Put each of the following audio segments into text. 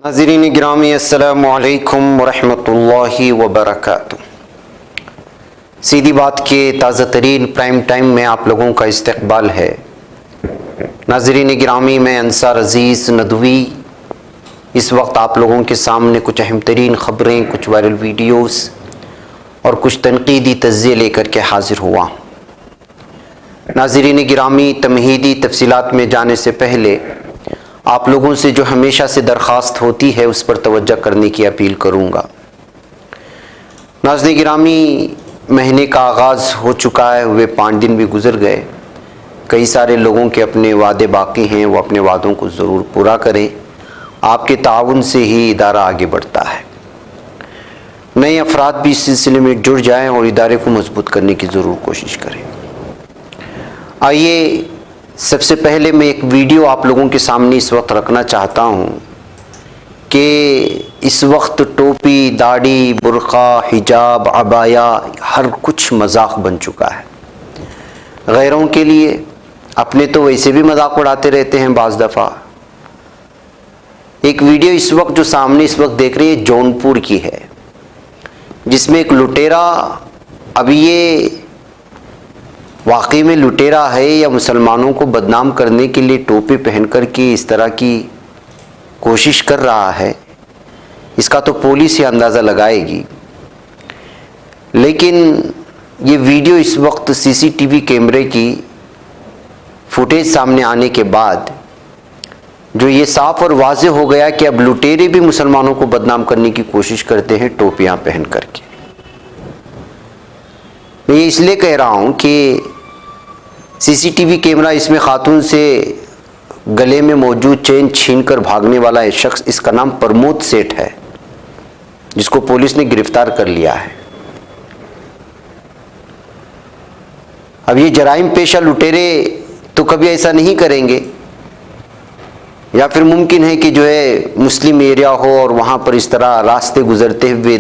नाज़रीन गिरामी अस्सलामु अलैकुम वरहमतुल्लाहि वबरकातुह। सीधी बात के ताज़ा तरीन प्राइम टाइम में आप लोगों का इस्तकबाल है। नाज़रीन गिरामी, मैं अंसार अज़ीज़ नदवी इस वक्त आप लोगों के सामने कुछ अहम तरीन ख़बरें, कुछ वायरल वीडियोस और कुछ तनक़ीदी तज़्ज़िये लेकर के हाज़िर हुआ। नाज़रीन गिरामी, तमहीदी तफसीलात में जाने से पहले आप लोगों से जो हमेशा से दरख्वास्त होती है उस पर तवज्जो करने की अपील करूँगा। नाज़रीन गिरामी, महीने का आगाज़ हो चुका है, हुए 5 दिन भी गुज़र गए। कई सारे लोगों के अपने वादे बाकी हैं, वो अपने वादों को ज़रूर पूरा करें। आपके ताउन से ही इदारा आगे बढ़ता है। नए अफराद भी इस सिलसिले में जुड़ जाएं और इदारे को मजबूत करने की ज़रूर कोशिश करें। आइए, सबसे पहले मैं एक वीडियो आप लोगों के सामने इस वक्त रखना चाहता हूँ कि इस वक्त टोपी, दाढ़ी, बुर्का, हिजाब, अबाया हर कुछ मजाक बन चुका है। गैरों के लिए, अपने तो वैसे भी मजाक उड़ाते रहते हैं बाज़ दफ़ा। एक वीडियो इस वक्त जो सामने इस वक्त देख रही है जौनपुर की है, जिसमें एक लुटेरा, अभी ये वाकई में लुटेरा है या मुसलमानों को बदनाम करने के लिए टोपी पहन कर के इस तरह की कोशिश कर रहा है, इसका तो पुलिस ही अंदाज़ा लगाएगी। लेकिन ये वीडियो इस वक्त सीसीटीवी कैमरे की फुटेज सामने आने के बाद जो ये साफ और वाज़ेह हो गया कि अब लुटेरे भी मुसलमानों को बदनाम करने की कोशिश करते हैं टोपियाँ पहन करके। मैं ये इसलिए कह रहा हूँ कि सीसीटीवी कैमरा इसमें खातून से गले में मौजूद चेन छीनकर भागने वाला एक शख्स, इसका नाम प्रमोद सेठ है, जिसको पुलिस ने गिरफ्तार कर लिया है। अब ये जराइम पेशा लुटेरे तो कभी ऐसा नहीं करेंगे, या फिर मुमकिन है कि जो है मुस्लिम एरिया हो और वहाँ पर इस तरह रास्ते गुजरते हुए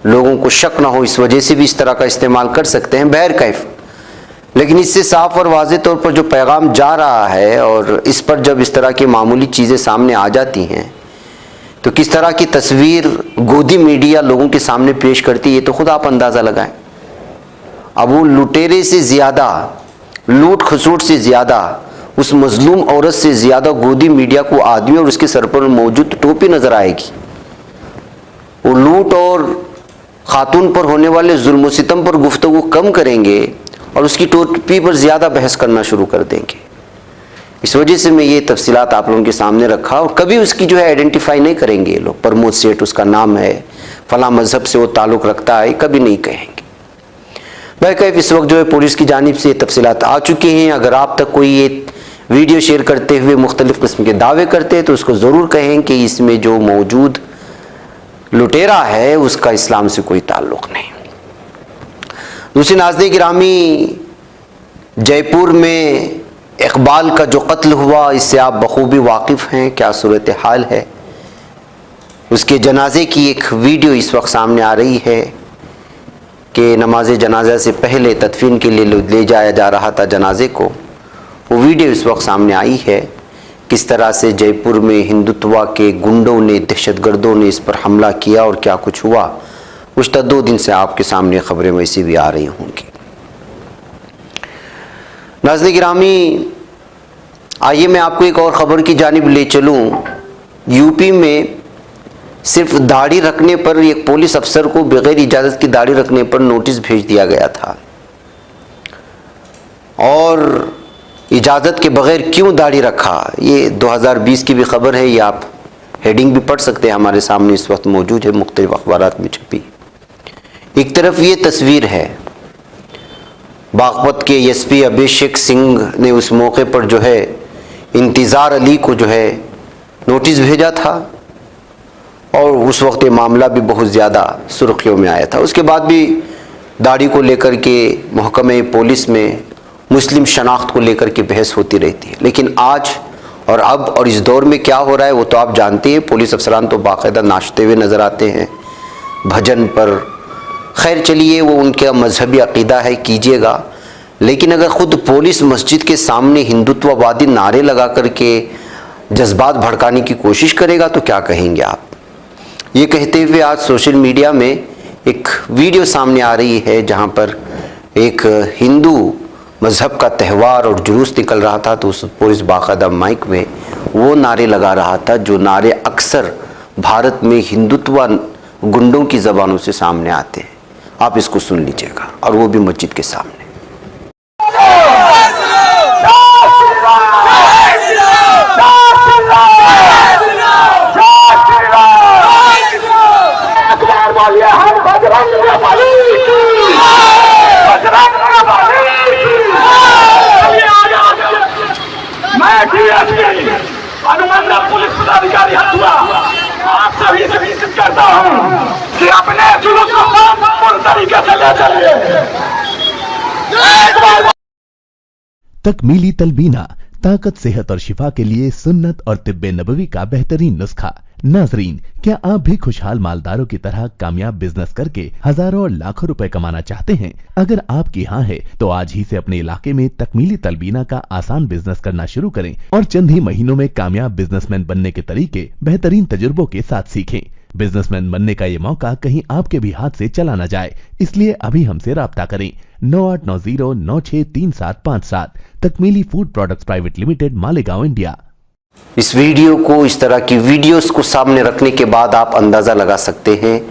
लोगों को शक ना हो, इस वजह से भी इस तरह का इस्तेमाल कर सकते हैं। बहर कैफ, लेकिन इससे साफ और वाज़ेह तौर पर जो पैगाम जा रहा है और इस पर जब इस तरह की मामूली चीज़ें सामने आ जाती हैं तो किस तरह की तस्वीर गोदी मीडिया लोगों के सामने पेश करती है, ये तो खुद आप अंदाज़ा लगाएं। अब वो लुटेरे से ज़्यादा, लूट खसूट से ज़्यादा, उस मजलूम औरत से ज़्यादा गोदी मीडिया को आदमी और उसके सर पर मौजूद टोपी नज़र आएगी। वो लूट और खातून पर होने वाले जुल्म सितम पर गुफ्तगू कम करेंगे और उसकी टोपी पर ज़्यादा बहस करना शुरू कर देंगे। इस वजह से मैं ये तफसीलात आप लोगों के सामने रखा, और कभी उसकी जो है आइडेंटिफाई नहीं करेंगे ये लोग। प्रमोद सेठ उसका नाम है, फला मज़हब से वो ताल्लुक़ रखता है, कभी नहीं कहेंगे। बहरकैफ इस वक्त जो है पुलिस की जानिब से ये तफसीलात आ चुकी हैं। अगर आप तक कोई ये वीडियो शेयर करते हुए मुख्तलिफ़ किस्म के दावे करते हैं तो उसको ज़रूर कहें कि इसमें जो मौजूद लुटेरा है उसका इस्लाम से कोई ताल्लुक़ नहीं। दूसरी नाज़रीन गिरामी, जयपुर में इकबाल का जो कत्ल हुआ, इससे आप बखूबी वाकिफ़ हैं क्या सूरत हाल है। उसके जनाजे की एक वीडियो इस वक्त सामने आ रही है कि नमाज जनाजा से पहले तदफीन के लिए ले जाया जा रहा था जनाजे को। वो वीडियो इस वक्त सामने आई है, किस तरह से जयपुर में हिंदुत्व के गुंडों ने, दहशतगर्दों ने इस पर हमला किया और क्या कुछ हुआ। गुज़श्ता 2 दिन से आपके सामने ख़बरें वैसी भी आ रही होंगी। नाज़रीन गिरामी, आइए मैं आपको एक और ख़बर की जानिब ले चलूँ। यूपी में सिर्फ दाढ़ी रखने पर एक पुलिस अफसर को बग़ैर इजाज़त की दाढ़ी रखने पर नोटिस भेज दिया गया था, और इजाज़त के बग़ैर क्यों दाढ़ी रखा, ये 2020 की भी ख़बर है। ये आप हेडिंग भी पढ़ सकते हैं, हमारे सामने इस वक्त मौजूद है, मुख्तलिफ़ अखबारात में छपी। एक तरफ ये तस्वीर है, बागपत के एसपी अभिषेक सिंह ने उस मौके पर जो है इंतज़ार अली को जो है नोटिस भेजा था, और उस वक्त ये मामला भी बहुत ज़्यादा सुर्खियों में आया था। उसके बाद भी दाढ़ी को लेकर के महकमे पुलिस में मुस्लिम शनाख्त को लेकर के बहस होती रहती है। लेकिन आज और अब और इस दौर में क्या हो रहा है वो तो आप जानते हैं। पुलिस अफसरान तो बाकायदा नाचते हुए नज़र आते हैं भजन पर। खैर चलिए, वो उनका मजहबी अक़ीदा है, कीजिएगा। लेकिन अगर ख़ुद पुलिस मस्जिद के सामने हिंदुत्ववादी नारे लगा करके जज्बात भड़काने की कोशिश करेगा तो क्या कहेंगे आप। ये कहते हुए आज सोशल मीडिया में एक वीडियो सामने आ रही है जहां पर एक हिंदू मज़हब का त्यौहार और जुलूस निकल रहा था, तो उस पुलिस बाकायदा माइक में वो नारे लगा रहा था जो नारे अक्सर भारत में हिंदुत्व गुंडों की ज़बानों से सामने आते हैं। आप इसको सुन लीजिएगा, और वो भी मस्जिद के सामने। अनुमंडल पुलिस पदाधिकारी हथुआ आप सभी से विनती करता हूं कि अपने जुलूस को पूर्ण तरीके से ले चलिए। तकमीली तलबीना, ताकत, सेहत और शिफा के लिए सुन्नत और तिब्बे नबवी का बेहतरीन नुस्खा। नाजरीन, क्या आप भी खुशहाल मालदारों की तरह कामयाब बिजनेस करके हजारों और लाखों रुपए कमाना चाहते हैं? अगर आपकी हाँ है तो आज ही से अपने इलाके में तकमीली तलबीना का आसान बिजनेस करना शुरू करें और चंद ही महीनों में कामयाब बिजनेसमैन बनने के तरीके बेहतरीन तजुर्बों के साथ सीखें। बिजनेसमैन बनने का ये मौका कहीं आपके भी हाथ से चला न जाए, इसलिए अभी हमसे राब्ता करें 9890963757। Takmeeli food products private limited, Malegaon, India. इस वीडियो को, इस तरह की वीडियोस को सामने रखने के बाद आप अंदाज़ा लगा सकते हैं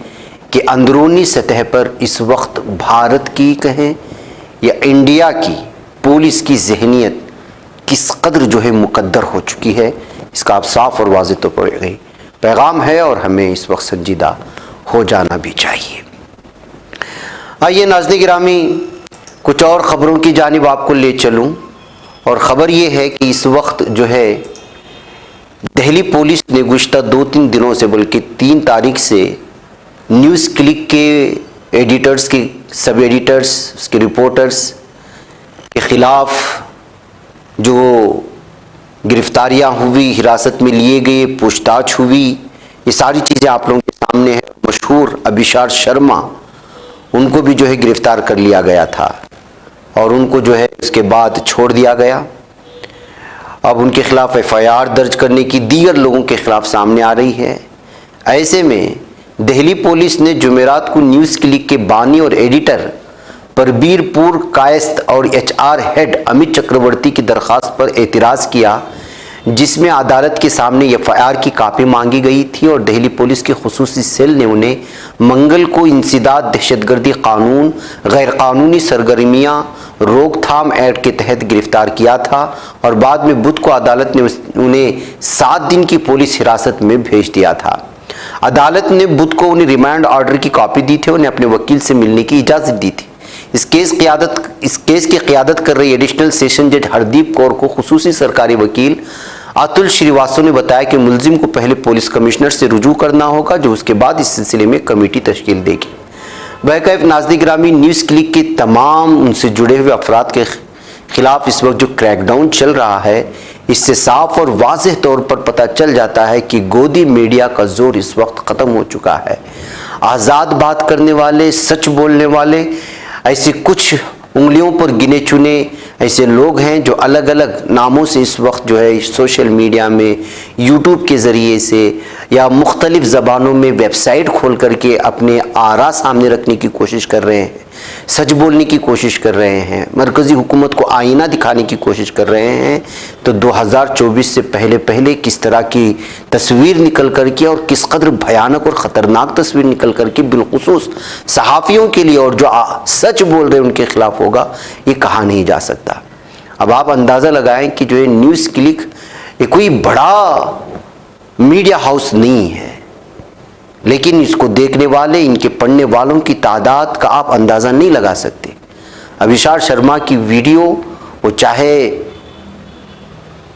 कि अंदरूनी सतह पर इस वक्त भारत की कहें या इंडिया की पुलिस की जहनियत किस कदर जो है मुकद्दर हो चुकी है, इसका आप साफ और वाज़ेह तौर पर पैगाम है और हमें इस वक्त संजीदा हो जाना भी चाहिए। आइए नाज़रीन गिरामी, कुछ और ख़बरों की जानिब आपको ले चलूँ, और ख़बर ये है कि इस वक्त जो है दिल्ली पुलिस ने गुज़िश्ता 2-3 दिनों से, बल्कि 3 तारीख से न्यूज़ क्लिक के एडिटर्स के, सब एडिटर्स, उसके रिपोर्टर्स के ख़िलाफ़ जो गिरफ्तारियां हुई, हिरासत में लिए गए, पूछताछ हुई, ये सारी चीज़ें आप लोगों के सामने है। मशहूर अभिषार शर्मा, उनको भी जो है गिरफ्तार कर लिया गया था और उनको जो है उसके बाद छोड़ दिया गया। अब उनके खिलाफ FIR दर्ज करने की दीगर लोगों के खिलाफ सामने आ रही है। ऐसे में दिल्ली पुलिस ने जुमेरात को न्यूज़ क्लिक के बानी और एडिटर परबीरपुर कायस्थ और HR हेड अमित चक्रवर्ती की दरख्वास्त पर एतराज़ किया, जिसमें अदालत के सामने FIR की कापी मांगी गई थी और दिल्ली पुलिस के खुसूसी सेल ने उन्हें मंगल को इंसदाद दहशतगर्दी कानून गैर कानूनी सरगर्मियाँ रोकथाम एक्ट के तहत गिरफ्तार किया था और बाद में बुध को अदालत ने उन्हें 7 दिन की पुलिस हिरासत में भेज दिया था। अदालत ने बुध को उन्हें रिमांड ऑर्डर की कॉपी दी थी, उन्हें अपने वकील से मिलने की इजाज़त दी थी। इस केस की क़यादत कर रही एडिशनल सेशन जज हरदीप कौर को खुसूसी सरकारी वकील अतुल श्रीवास्तव ने बताया कि मुलजिम को पहले पुलिस कमिश्नर से रुजू करना होगा, जो उसके बाद इस सिलसिले में कमेटी तश्कील देगी। बैकैफ नाज़रीन गिरामी, न्यूज़ क्लिक के तमाम उनसे जुड़े हुए अफराद के खिलाफ इस वक्त जो क्रैकडाउन चल रहा है, इससे साफ और वाज़ेह तौर पर पता चल जाता है कि गोदी मीडिया का जोर इस वक्त ख़त्म हो चुका है। आज़ाद बात करने वाले, सच बोलने वाले, ऐसे कुछ उंगलियों पर गिने चुने ऐसे लोग हैं जो अलग अलग नामों से इस वक्त जो है सोशल मीडिया में, यूट्यूब के ज़रिए से या मुख्तलिफ ज़बानों में वेबसाइट खोल करके अपने आरा सामने रखने की कोशिश कर रहे हैं, सच बोलने की कोशिश कर रहे हैं, मरकज़ी हुकूमत को आईना दिखाने की कोशिश कर रहे हैं। तो 2024 से पहले किस तरह की तस्वीर निकल करके और किस कदर भयानक और ख़तरनाक तस्वीर निकल करके बिलखुसूस सहाफ़ियों के लिए और जो सच बोल रहे हैं उनके ख़िलाफ़ होगा, ये कहा नहीं जा सकता। अब आप अंदाज़ा लगाएं कि जो है न्यूज़ क्लिक ये कोई बड़ा मीडिया हाउस नहीं है, लेकिन इसको देखने वाले, इनके पढ़ने वालों की तादाद का आप अंदाज़ा नहीं लगा सकते। अभिषार शर्मा की वीडियो वो चाहे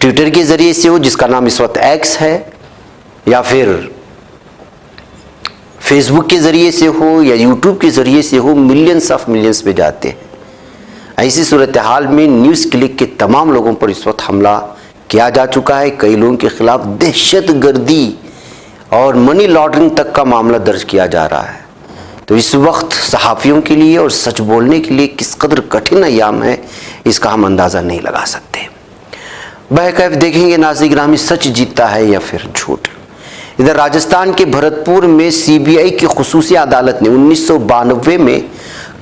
ट्विटर के ज़रिए से हो, जिसका नाम इस वक्त X है, या फिर फेसबुक के ज़रिए से हो या यूट्यूब के ज़रिए से हो, मिलियंस ऑफ मिलियंस पे जाते हैं। ऐसी सूरत हाल में न्यूज़ क्लिक के तमाम लोगों पर इस वक्त हमला किया जा चुका है। कई लोगों के खिलाफ दहशतगर्दी और मनी लॉन्ड्रिंग तक का मामला दर्ज किया जा रहा है। तो इस वक्त सहाफ़ियों के लिए और सच बोलने के लिए किस कदर कठिन अय्याम है, इसका हम अंदाज़ा नहीं लगा सकते। बहकैफ देखेंगे नाज़रीन गिरामी, सच जीतता है या फिर झूठ। इधर राजस्थान के भरतपुर में सीबीआई की खुसूसी अदालत ने 1992 में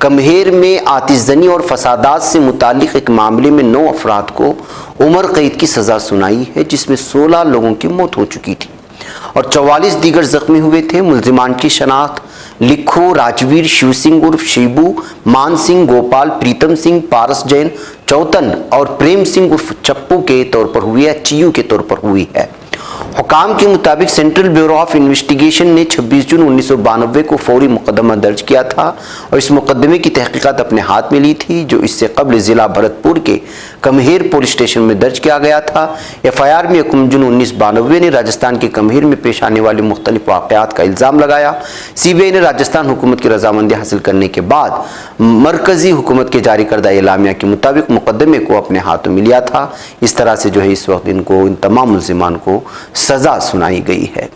कमहेर में आतिशजनी और फसादात से मुतालिक एक मामले में 9 अफराद को उम्र कैद की सज़ा सुनाई है, जिसमें 16 लोगों की मौत हो चुकी थी और 44 दीगर जख्मी हुए थे। मुल्जिमान की शनाख्त लिखो, राजवीर, शिव सिंह उर्फ शिबू, मान सिंह, गोपाल, प्रीतम सिंह, पारस जैन, चौतन और प्रेम सिंह उर्फ चप्पू के तौर पर हुई है, चियू के तौर पर हुई है। हुकाम के मुताबिक सेंट्रल ब्यूरो ऑफ इन्वेस्टिगेशन ने 26 जून 1992 को फौरी मुकदमा दर्ज किया था और इस मुकदमे की तहकीकात अपने हाथ में ली थी, जो इससे कबल जिला भरतपुर के कमहेर पुलिस स्टेशन में दर्ज किया गया था। एफआईआर में 1 जून 1992 ने राजस्थान के कमहेर में पेश आने वाले मुख्तलिफ वाक़यात का इल्ज़ाम लगाया। सीबीआई ने राजस्थान हुकूमत की रजामंदी हासिल करने के बाद मरकजी हुकूमत के जारी करदा एलामिया के मुताबिक मुकदमे को अपने हाथों में लिया था। इस तरह से जो है इस वक्त इन तमाम मुल्जिमान को सजा सुनाई गई है।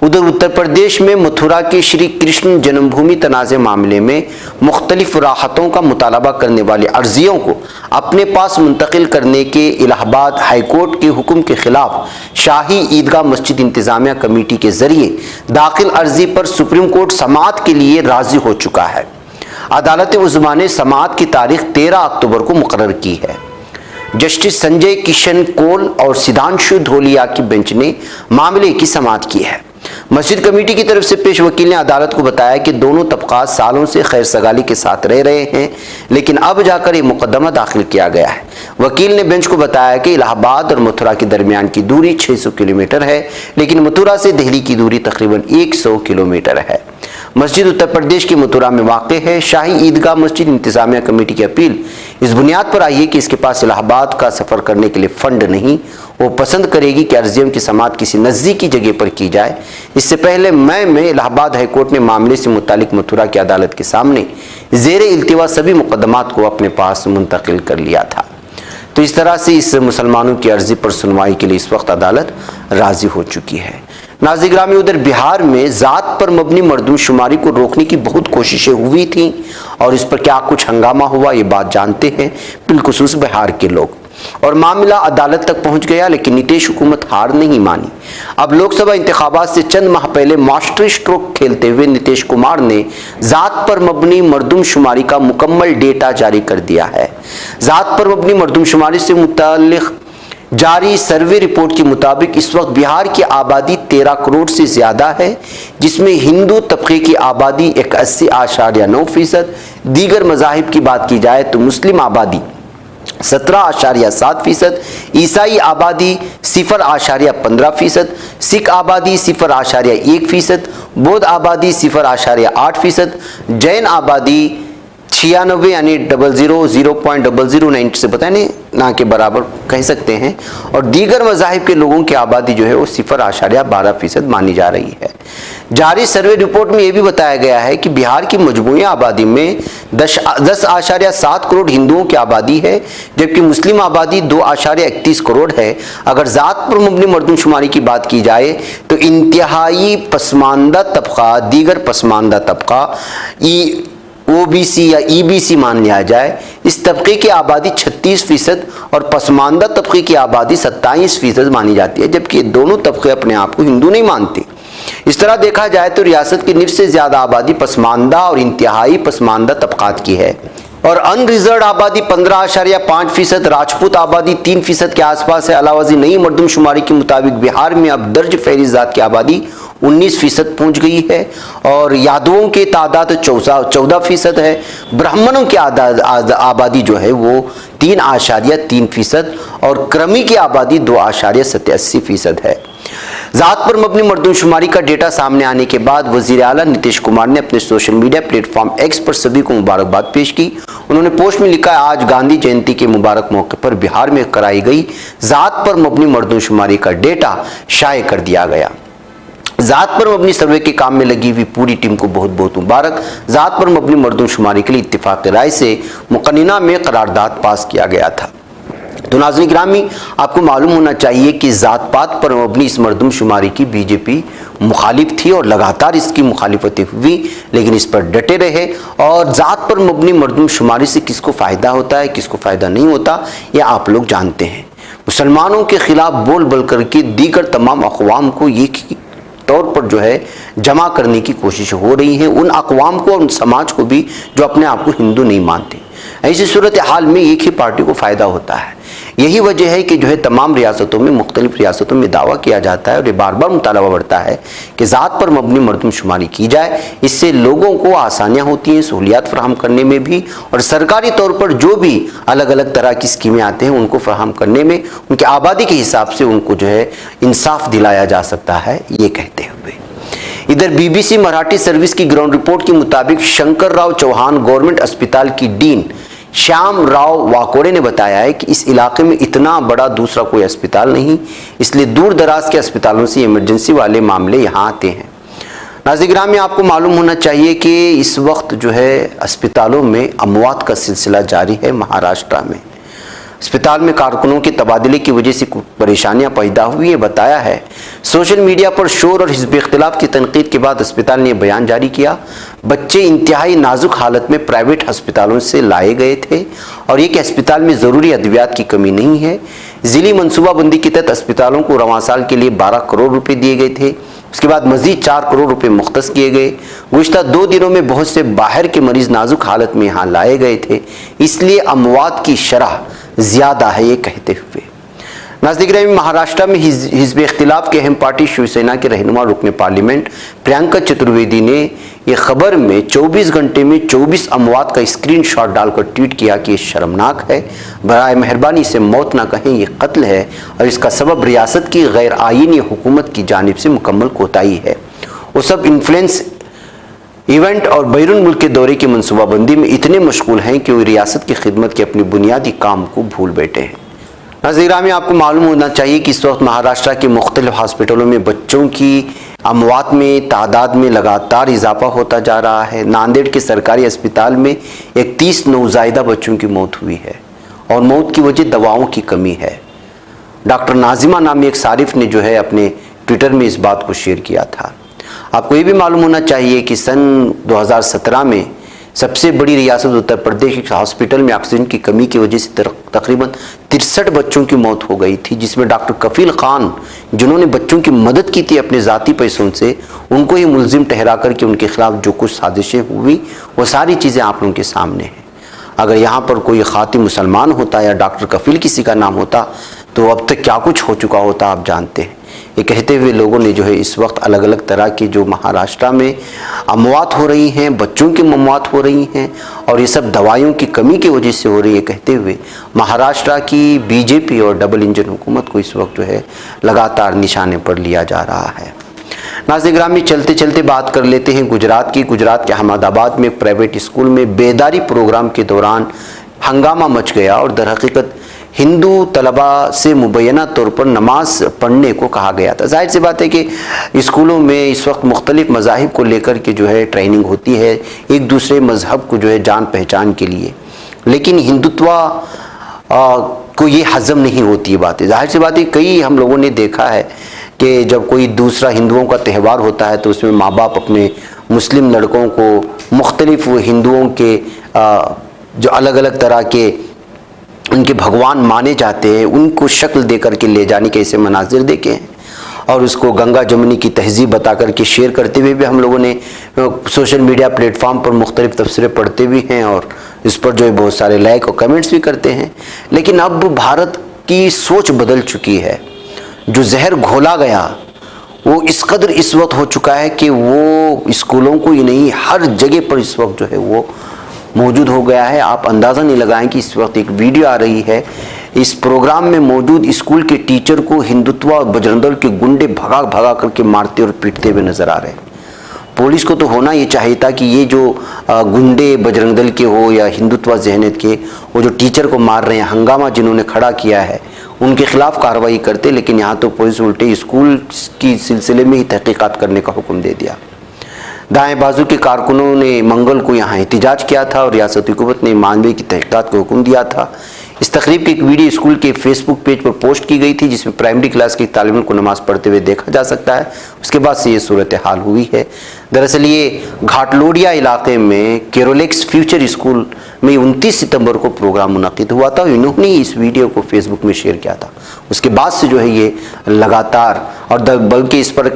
उधर उत्तर प्रदेश में मथुरा के श्री कृष्ण जन्मभूमि तनाज़े मामले में मुख्तलिफ राहतों का मुतालबा करने वाली अर्जियों को अपने पास मुंतकिल करने के इलाहाबाद हाईकोर्ट के हुक्म के खिलाफ शाही ईदगाह मस्जिद इंतजामिया कमेटी के जरिए दाखिल अर्जी पर सुप्रीम कोर्ट समाअत के लिए राजी हो चुका है। अदालत उज़्मा ने समाअत की तारीख 13 अक्टूबर को मुकर्रर की है। जस्टिस संजय किशन कौल और सिद्धांशु धोलिया की बेंच ने मामले की समाअत की है। मस्जिद कमेटी की तरफ से पेश वकील ने अदालत को बताया कि दोनों तबकात सालों से खैर सगाली के साथ रह रहे हैं, लेकिन अब जाकर ये मुकदमा दाखिल किया गया है। वकील ने बेंच को बताया कि इलाहाबाद और मथुरा के दरमियान की दूरी 600 किलोमीटर है, लेकिन मथुरा से दिल्ली की दूरी तकरीबन 100 किलोमीटर है। मस्जिद उत्तर प्रदेश के मथुरा में वाक़ है। शाही ईदगाह मस्जिद इंतजामिया कमेटी की अपील इस बुनियाद पर आई है कि इसके पास इलाहाबाद का सफ़र करने के लिए फ़ंड नहीं। वो पसंद करेगी कि अर्जियों की समाअत किसी नज़दीकी जगह पर की जाए। इससे पहले मई में इलाहाबाद हाईकोर्ट ने मामले से मुतालिक मथुरा की अदालत के सामने ज़ेर इल्तिवा सभी मुकदमात को अपने पास मुंतकिल कर लिया था। तो इस तरह से इस मुसलमानों की अर्जी पर सुनवाई के लिए इस वक्त अदालत राजी हो चुकी है। नाज़रीन गिरामी, उधर बिहार में ज़ात पर मबनी मरदूमशुमारी को रोकने की बहुत कोशिशें हुई थीं और इस पर क्या कुछ हंगामा हुआ ये बात जानते हैं बिलखुसूस बिहार के लोग। और मामला अदालत तक पहुंच गया, लेकिन नीतीश हुकूमत हार नहीं मानी। अब लोकसभा इंतखाबात से चंद माह पहले मास्टर स्ट्रोक खेलते हुए नीतीश कुमार ने ज़ात पर मबनी मरदूमशुमारी का मुकम्मल डेटा जारी कर दिया है। ज़ात पर मबनी मरदूमशुमारी से मुताल्लिक़ जारी सर्वे रिपोर्ट के मुताबिक इस वक्त बिहार की आबादी 13 करोड़ से ज़्यादा है, जिसमें हिंदू तबके की आबादी 81.9%, दीगर मज़ाहिब की बात की जाए तो मुस्लिम आबादी 17.7%, ईसाई आबादी 0.15%, सिख आबादी 0.1%, बौद्ध आबादी 0.8%, जैन आबादी 96 यानी 0.009 से पता नहीं ना के बराबर कह सकते हैं, और दीगर मज़ाहिब के लोगों की आबादी जो है वो 0.12% मानी जा रही है। जारी सर्वे रिपोर्ट में यह भी बताया गया है कि बिहार की मजमूई आबादी में 10.7 करोड़ हिंदुओं की आबादी है, जबकि मुस्लिम आबादी 2.31 करोड़ है। अगर ज़ात पर मबनी मरदूमशुमारी की बात की जाए तो इंतहाई पसमानदा तबका, दीगर पसमानदा तबका OBC या EBC मान लिया जाए, इस तबके की आबादी 36% और पसमानदा तबके की आबादी 27% मानी जाती है, जबकि दोनों तबके अपने आप को हिंदू नहीं मानते। इस तरह देखा जाए तो रियासत की निस्फ से ज़्यादा आबादी पसमानदा और इंतहाई पसमानदा तबकात की है और अनरिजर्व आबादी 15.5%, राजपूत आबादी 3% के आसपास है। अलावाजी नई मरदमशुमारी के मुताबिक बिहार में अब दर्ज फहरिस्त ज़ात की आबादी 19% पहुंच गई है और यादवों की तादाद 14% है। ब्राह्मणों की आबादी जो है वो 3.3% और क्रमी की आबादी 2.87% है। ज़ात पर मबनी मरदमशुमारी का डेटा सामने आने के बाद वज़ीर आला नीतीश कुमार ने अपने सोशल मीडिया प्लेटफॉर्म एक्स पर सभी को मुबारकबाद पेश की। उन्होंने पोस्ट में लिखा, आज गांधी जयंती के मुबारक मौके पर बिहार में कराई गई ज़ात पर मबनी मरदमशुमारी का डेटा शाये कर दिया गया। ज़ात पर मबनी सर्वे के काम में लगी हुई पूरी टीम को बहुत बहुत मुबारक। ज़ात पर मबनी मरदमशुमारी के लिए इत्तिफाक़ राय से मुक़न्निना में करारदाद पास किया गया था। तो नाज़रीन गिरामी, आपको मालूम होना चाहिए कि ज़ात पात पर मबनी इस मरदमशुमारी की बीजेपी मुखालिफ थी और लगातार इसकी मुखालिफतें हुई, लेकिन इस पर डटे रहे। और ज़ात पर मबनी मरदमशुमारी से किसको फ़ायदा होता है, किसको फ़ायदा नहीं होता, यह आप लोग जानते हैं। मुसलमानों के खिलाफ बोल बोल करके दीगर तमाम अक़वाम को एक ही तौर पर जो है जमा करने की कोशिश हो रही है, उन अक़वाम को और उन समाज को भी जो अपने आप को हिंदू नहीं मानते। ऐसी सूरत हाल में एक ही पार्टी को फ़ायदा होता है। यही वजह है कि जो है तमाम रियासतों में, मुख्तलिफ रियासतों में दावा किया जाता है और ये बार बार मुतालबा बढ़ता है कि ज़ात पर मबनी मरदमशुमारी की जाए। इससे लोगों को आसानियाँ होती हैं सहूलियात फराहम करने में भी, और सरकारी तौर पर जो भी अलग अलग तरह की स्कीमें आते हैं उनको फराहम करने में, उनकी आबादी के हिसाब से उनको जो है इंसाफ दिलाया जा सकता है, ये कहते हुए। इधर BBC मराठी सर्विस की ग्राउंड रिपोर्ट के मुताबिक शंकर राव चौहान गवर्नमेंट अस्पताल की डीन श्याम राव वाकोड़े ने बताया है कि इस इलाके में इतना बड़ा दूसरा कोई अस्पताल नहीं, इसलिए दूर दराज के अस्पतालों से इमरजेंसी वाले मामले यहाँ आते हैं। नाज़रीन, में आपको मालूम होना चाहिए कि इस वक्त जो है अस्पतालों में अमवात का सिलसिला जारी है। महाराष्ट्र में अस्पताल में कारकुनों के तबादले की वजह से कुछ परेशानियां पैदा हुई है, बताया है। सोशल मीडिया पर शोर और हिज़्ब इख्तिलाफ की तनकीद के बाद अस्पताल ने बयान जारी किया। बच्चे इंतहाई नाजुक हालत में प्राइवेट अस्पतालों से लाए गए थे और एक अस्पताल में ज़रूरी अद्वियात की कमी नहीं है। ज़िली मनसूबाबंदी के तहत अस्पतालों को रवां साल के लिए 12 करोड़ रुपए दिए गए थे। उसके बाद मजीद 4 करोड़ रुपए मुख्तस किए गए। गुज़िश्ता 2 दिनों में बहुत से बाहर के मरीज नाजुक हालत में यहाँ लाए गए थे, इसलिए अमवात की शरह ज़्यादा है, ये कहते हुए। नाज़रीन, महाराष्ट्र में हिज़्ब इख्तिलाफ के अहम पार्टी शिवसेना के रहनुमा रुकन पार्लियामेंट प्रियंका चतुर्वेदी ने ये खबर में 24 घंटे में 24 अमवात का स्क्रीनशॉट डालकर ट्वीट किया कि ये शर्मनाक है, बराए मेहरबानी इसे मौत ना कहें, ये कत्ल है और इसका सबब रियासत की गैर आईनी हुकूमत की जानिब से मुकम्मल कोताही है। वो सब इन्फ्लुएंस इवेंट और बैरून मुल्क के दौरे की मनसूबाबंदी में इतने मशगूल हैं कि वो रियासत की खिदमत के अपने बुनियादी काम को भूल बैठे हैं। नाज़रीन, में आपको मालूम होना चाहिए कि इस वक्त महाराष्ट्र के मुख्तलिफ हॉस्पिटलों में बच्चों की अमवात में तादाद में लगातार इजाफा होता जा रहा है। नांदेड़ के सरकारी अस्पताल में 31 नवज़ायदा बच्चों की मौत हुई है और मौत की वजह दवाओं की कमी है। डॉक्टर नाजिमा नामी एक सारिफ ने जो है अपने ट्विटर में इस बात को शेयर किया था। आपको ये भी मालूम होना चाहिए कि सन 2017 में सबसे बड़ी रियासत उत्तर प्रदेश के हॉस्पिटल में ऑक्सीजन की कमी की वजह से तकरीबन 63 बच्चों की मौत हो गई थी, जिसमें डॉक्टर कफील खान, जिन्होंने बच्चों की मदद की थी अपने ज़ाती पैसों से, उनको ही मुलजिम ठहरा कर के उनके खिलाफ जो कुछ साजिशें हुई वो सारी चीज़ें आप लोगों के सामने हैं। अगर यहाँ पर कोई खाती मुसलमान होता या डॉक्टर कफील किसी का नाम होता तो अब तक क्या कुछ हो चुका होता, आप जानते हैं। ये कहते हुए लोगों ने जो है इस वक्त अलग अलग तरह की जो महाराष्ट्र में अमवात हो रही हैं, बच्चों की अमवात हो रही हैं और ये सब दवाइयों की कमी की वजह से हो रही है, कहते हुए महाराष्ट्र की बीजेपी और डबल इंजन हुकूमत को इस वक्त जो है लगातार निशाने पर लिया जा रहा है। नाज़रीन, में चलते चलते बात कर लेते हैं गुजरात की। गुजरात के अहमदाबाद में एक प्राइवेट स्कूल में बेदारी प्रोग्राम के दौरान हंगामा मच गया और दरहकीकत हिंदू तलबा से मुबैना तौर पर नमाज पढ़ने को कहा गया था। जाहिर सी बात है कि स्कूलों में इस वक्त मुख्तलिफ मज़ाहिब को लेकर के जो है ट्रेनिंग होती है, एक दूसरे मज़हब को जो है जान पहचान के लिए, लेकिन हिंदुत्व को ये हज़म नहीं होती है बातें। जाहिर सी बात है कई हम लोगों ने देखा है कि जब कोई दूसरा हिंदुओं का त्यौहार होता है तो उसमें माँ बाप अपने मुस्लिम लड़कों को मुख्तलिफ हिंदुओं के जो अलग अलग तरह के उनके भगवान माने जाते हैं उनको शक्ल दे करके ले जाने के ऐसे मनाजिर देखे हैं और उसको गंगा जमुनी की तहजीब बता करके शेयर करते हुए भी हम लोगों ने सोशल मीडिया प्लेटफॉर्म पर मुख्तलिफ तफसीरें पढ़ते भी हैं और इस पर जो है बहुत सारे लाइक और कमेंट्स भी करते हैं। लेकिन अब भारत की सोच बदल चुकी है। जो जहर घोला गया वो इस कदर इस वक्त हो चुका है कि वो स्कूलों को ही नहीं हर जगह पर इस वक्त जो है वो मौजूद हो गया है। आप अंदाज़ा नहीं लगाएं कि इस वक्त एक वीडियो आ रही है, इस प्रोग्राम में मौजूद स्कूल के टीचर को हिंदुत्व और बजरंग दल के गुंडे भगा भगा करके मारते और पीटते हुए नजर आ रहे हैं। पुलिस को तो होना ये चाहिए था कि ये जो गुंडे बजरंग दल के हो या हिंदुत्व जहनीत के, वो जो टीचर को मार रहे हैं, हंगामा जिन्होंने खड़ा किया है, उनके खिलाफ कार्रवाई करते, लेकिन यहाँ तो पुलिस उल्टे स्कूल की सिलसिले में ही तहकीकात करने का हुक्म दे दिया। दाएं बाजू के कारकुनों ने मंगल को यहाँ एहतजाज किया था और रियासती हुकूमत ने मानवी की तहकीकात को हुक्म दिया था। इस तकरीब की एक वीडियो स्कूल के फेसबुक पेज पर पोस्ट की गई थी, जिसमें प्राइमरी क्लास के तालिब को नमाज पढ़ते हुए देखा जा सकता है। उसके बाद से ये सूरत हाल हुई है। दरअसल ये घाटलोडिया इलाके में केरोलेक्स फ्यूचर स्कूल में 29 सितंबर को प्रोग्राम मुनाकिद हुआ था। इन्होंने इस वीडियो को फेसबुक में शेयर किया था। उसके बाद से जो है ये लगातार और बल्कि इस पर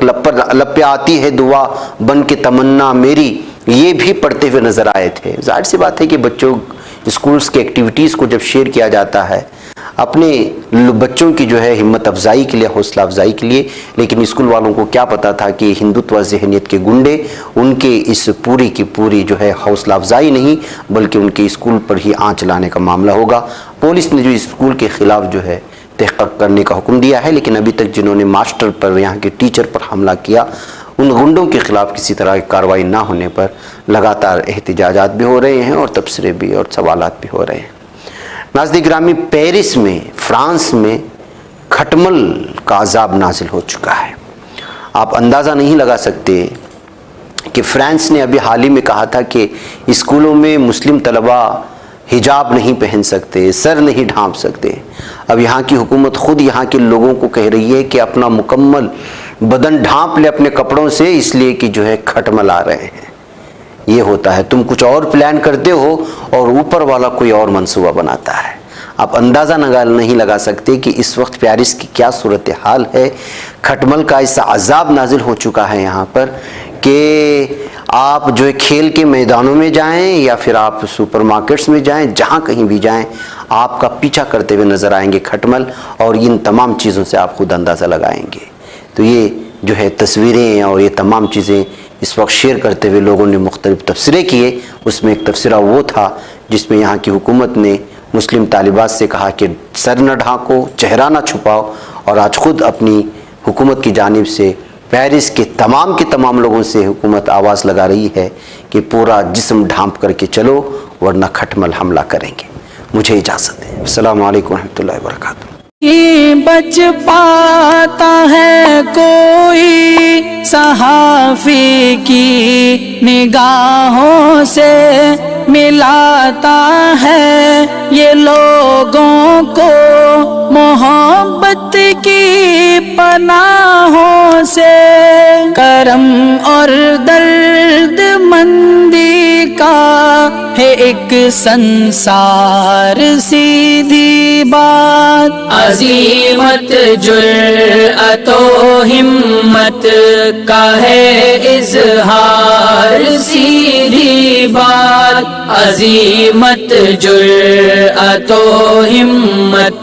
लप्पे आती है दुआ बन के तमन्ना मेरी, ये भी पढ़ते हुए नजर आए थे। जाहिर सी बात है कि बच्चों स्कूल्स के एक्टिविटीज़ को जब शेयर किया जाता है अपने बच्चों की जो है हिम्मत अफजाई के लिए, हौसला अफजाई के लिए, लेकिन स्कूल वालों को क्या पता था कि हिंदुत्व ज़हनियत के गुंडे उनके इस पूरी की पूरी जो है हौसला अफजाई नहीं बल्कि उनके स्कूल पर ही आँच लाने का मामला होगा। पुलिस ने जो स्कूल के खिलाफ जो है तहक़ीक़ करने का हुक्म दिया है, लेकिन अभी तक जिन्होंने मास्टर पर, यहाँ के टीचर पर हमला किया, उन गुंडों के खिलाफ किसी तरह की कार्रवाई ना होने पर लगातार एहतिजाजात भी हो रहे हैं और तबसरे भी और सवालात भी हो रहे हैं। नाज़रीन गिरामी, पेरिस में, फ्रांस में खटमल का अजाब नाजिल हो चुका है। आप अंदाज़ा नहीं लगा सकते कि फ्रांस ने अभी हाल ही में कहा था कि स्कूलों में मुस्लिम तलबा हिजाब नहीं पहन सकते, सर नहीं ढांप सकते। अब यहाँ की हुकूमत खुद यहाँ के लोगों को कह रही है कि अपना मुकम्मल बदन ढांप ले अपने कपड़ों से, इसलिए कि जो है खटमल आ रहे हैं। ये होता है, तुम कुछ और प्लान करते हो और ऊपर वाला कोई और मंसूबा बनाता है। आप अंदाज़ा नहीं लगा सकते कि इस वक्त पेरिस की क्या सूरत हाल है। खटमल का ऐसा अजाब नाजिल हो चुका है यहाँ पर कि आप जो है खेल के मैदानों में जाएं या फिर आप सुपरमार्केट्स में जाएं, जहाँ कहीं भी जाएं, आपका पीछा करते हुए नज़र आएंगे खटमल, और इन तमाम चीज़ों से आप खुद अंदाज़ा लगाएंगे। तो ये जो है तस्वीरें और ये तमाम चीज़ें इस वक्त शेयर करते हुए लोगों ने मुख्तलिफ तबसरे किए। उसमें एक तबसरा वो था जिसमें यहाँ की हुकूमत ने मुस्लिम तालिबात से कहा कि सर न ढांको, चेहरा न छुपाओ, और आज खुद अपनी हुकूमत की जानिब से पेरिस के तमाम लोगों से हुकूमत आवाज़ लगा रही है कि पूरा जिस्म ढांप करके चलो वरना खटमल हमला करेंगे। मुझे इजाज़त है। अस्सलामु अलैकुम रहमतुल्लाहि व बरकातुहू। बच पाता है कोई सहाफ़ी की निगाहों से, मिलाता है ये लोगों को मोहब्बत की पनाहों से। करम और दर्द मंदी का है एक संसार सीधी बात। अज़ीमत जुर्अतो हिम्मत का है इज़हार सीधी बात। अज़ीमत जुर्अतो हिम्मत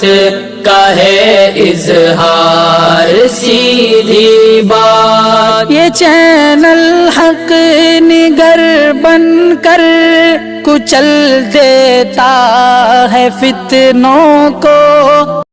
का है इज़हार सीधी बात। ये चैनल हक निगर बनकर कुचल देता है फितनों को।